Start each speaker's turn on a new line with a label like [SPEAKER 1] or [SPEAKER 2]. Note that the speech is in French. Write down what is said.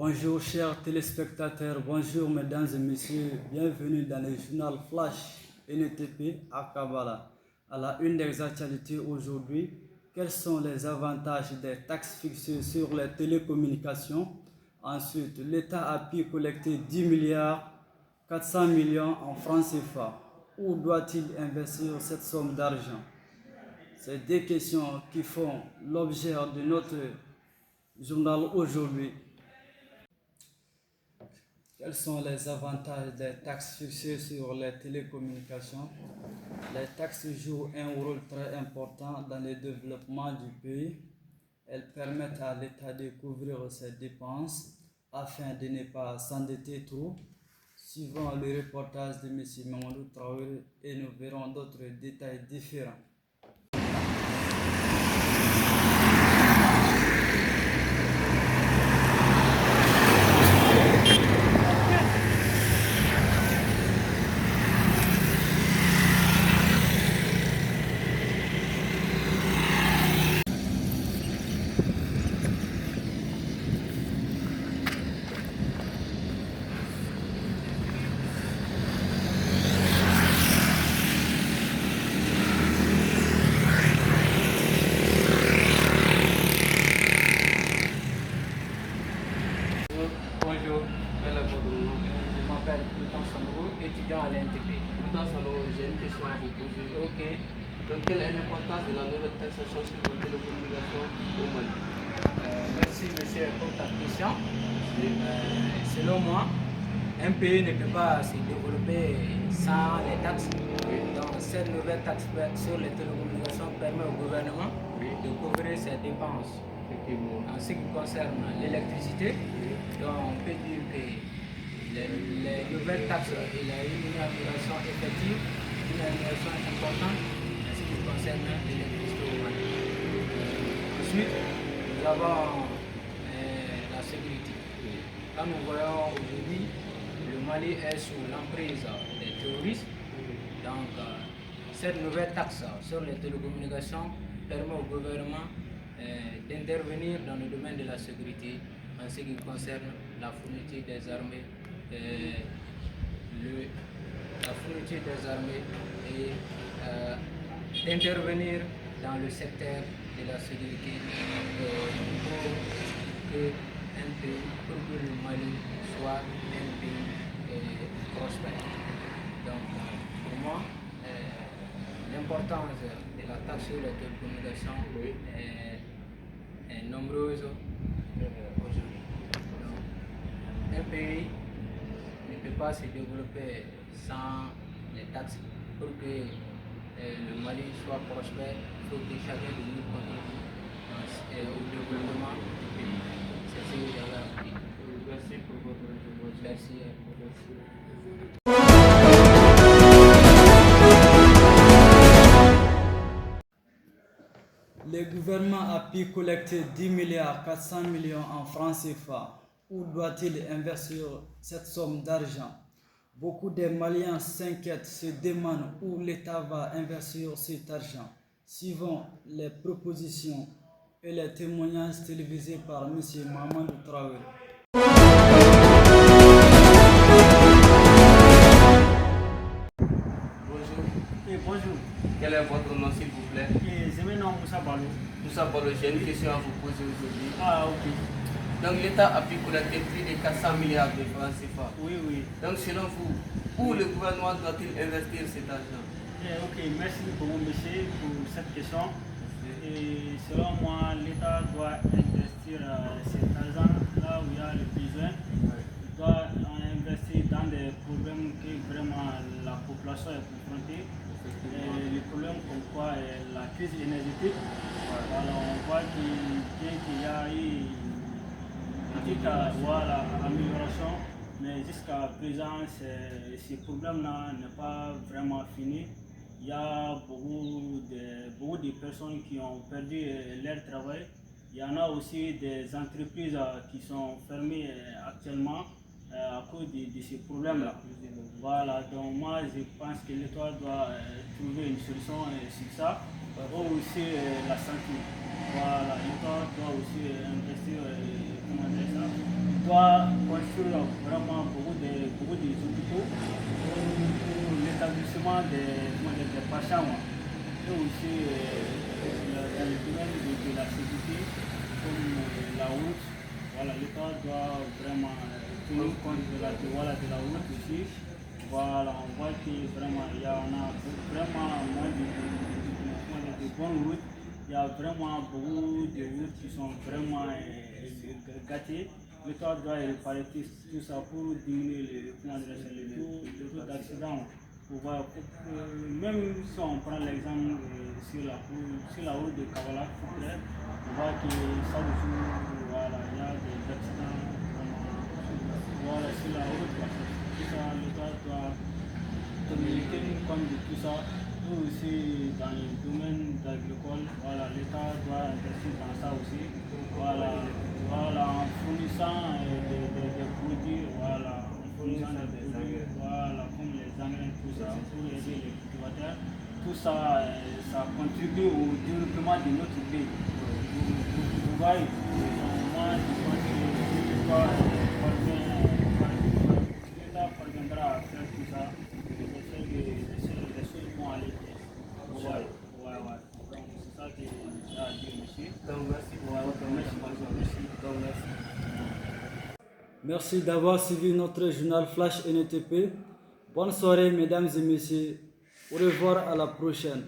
[SPEAKER 1] Bonjour chers téléspectateurs, bonjour mesdames et messieurs, bienvenue dans le journal Flash NTP à Kabbalah. À la une des actualités aujourd'hui, quels sont les avantages des taxes fixées sur les télécommunications? Ensuite, l'État a pu collecter 10 milliards 400 millions en francs CFA. Où doit-il investir cette somme d'argent? C'est des questions qui font l'objet de notre journal aujourd'hui. Quels sont les avantages des taxes fixées sur les télécommunications? Les taxes jouent un rôle très important dans le développement du pays. Elles permettent à l'État de couvrir ses dépenses afin de ne pas s'endetter trop. Suivant le reportage de M. Mamadou Traoré, et nous verrons d'autres détails différents.
[SPEAKER 2] Bonjour, je m'appelle Pluton Sanoro, étudiant à l'NTP.
[SPEAKER 3] Pluton Sanoro, j'ai une question à vous poser.
[SPEAKER 2] Ok.
[SPEAKER 3] Donc, quelle est l'importance de la nouvelle taxation sur les télécommunications au Mali?
[SPEAKER 2] Merci monsieur pour ta question. Selon moi, un pays ne peut pas se développer sans les taxes. Donc cette nouvelle taxe sur les télécommunications permet au gouvernement de couvrir ses dépenses. En ce qui concerne l'électricité, donc on peut dire que les nouvelles taxes, il y a une amélioration effective, une amélioration importante en ce qui concerne l'électricité au Mali. Ensuite, nous avons la sécurité. Quand nous voyons aujourd'hui, le Mali est sous l'emprise des terroristes. Donc, cette nouvelle taxe sur les télécommunications permet au gouvernement d'intervenir dans le domaine de la sécurité en ce qui concerne la fourniture des armées, et d'intervenir dans le secteur de la sécurité pour que le Mali soit un pays prospère. Donc, pour moi, l'importance de la taxe sur les télécommunications est nombreuse aujourd'hui. Un pays ne peut pas se développer sans les taxes. Pour que le Mali soit prospère, il faut que chacun de nous contribue au développement du pays. C'est ce que j'avais à dire.
[SPEAKER 3] Merci pour votre intervention.
[SPEAKER 2] Merci.
[SPEAKER 1] Le gouvernement a pu collecter 10 milliards 400 millions en francs CFA. Où doit-il investir cette somme d'argent? Beaucoup de Maliens s'inquiètent, se demandent où l'État va investir cet argent. Suivant les propositions et les témoignages télévisés par M. Mamadou Traoré.
[SPEAKER 3] Bonjour.
[SPEAKER 4] Et bonjour.
[SPEAKER 3] Quel est votre nom, s'il vous plaît?
[SPEAKER 4] Et je me nomme Moussa Balo.
[SPEAKER 3] Moussa Balo, j'ai une question à vous poser aujourd'hui.
[SPEAKER 4] Ah, ok.
[SPEAKER 3] Donc, l'État a pu collecter plus de 400 milliards de francs CFA.
[SPEAKER 4] Oui, oui.
[SPEAKER 3] Donc, selon vous, où le gouvernement doit-il investir cet argent?
[SPEAKER 4] Ok, merci pour mon monsieur pour cette question. Et selon moi, l'État doit investir cet argent là où il y a le besoin. Il doit investir dans des problèmes que vraiment la population est confrontée. Et les problèmes comme quoi la crise énergétique. Voilà, on voit bien qu'il y a eu une petite amélioration, mais jusqu'à présent, ces problèmes-là n'est pas vraiment fini. Il y a beaucoup de personnes qui ont perdu leur travail. Il y en a aussi des entreprises qui sont fermées actuellement à cause de ces problèmes-là. Voilà, donc moi je pense que l'État doit trouver une solution sur ça. aussi la santé. Voilà, l'État doit aussi investir, comment dire ça, il doit construire vraiment beaucoup de hôpitaux pour l'établissement des patients. Et aussi dans le domaine de la sécurité, comme la route. Voilà, l'État doit vraiment tenir compte de la route aussi. Voilà, on voit que vraiment il y en a vraiment moins de bonnes routes. Il y a vraiment beaucoup de routes qui sont vraiment gâtées. L'État doit réparer tout ça pour diminuer le taux d'accident. Même si on prend l'exemple sur la route de Kavala, on voit que chaque jour, voilà, il y a des accidents. Voilà, sur la route, tout ça, l'État doit tenir compte de tout ça. Et aussi dans le domaine agricole, voilà, l'État doit investir dans ça aussi. Voilà, en fournissant des produits, voilà, voilà, comme les engrais, tout ça, pour aider les cultivateurs. Tout ça, ça contribue au développement de notre pays. Vous voyez, moi, je pense que l'État parviendra à faire tout ça. Les choses vont aller bien. Ouais. Donc, c'est ça que j'ai à dire, monsieur.
[SPEAKER 3] Donc, merci pour votre merci.
[SPEAKER 1] Merci d'avoir suivi notre journal Flash NTP. Bonne soirée, mesdames et messieurs. Au revoir, à la prochaine.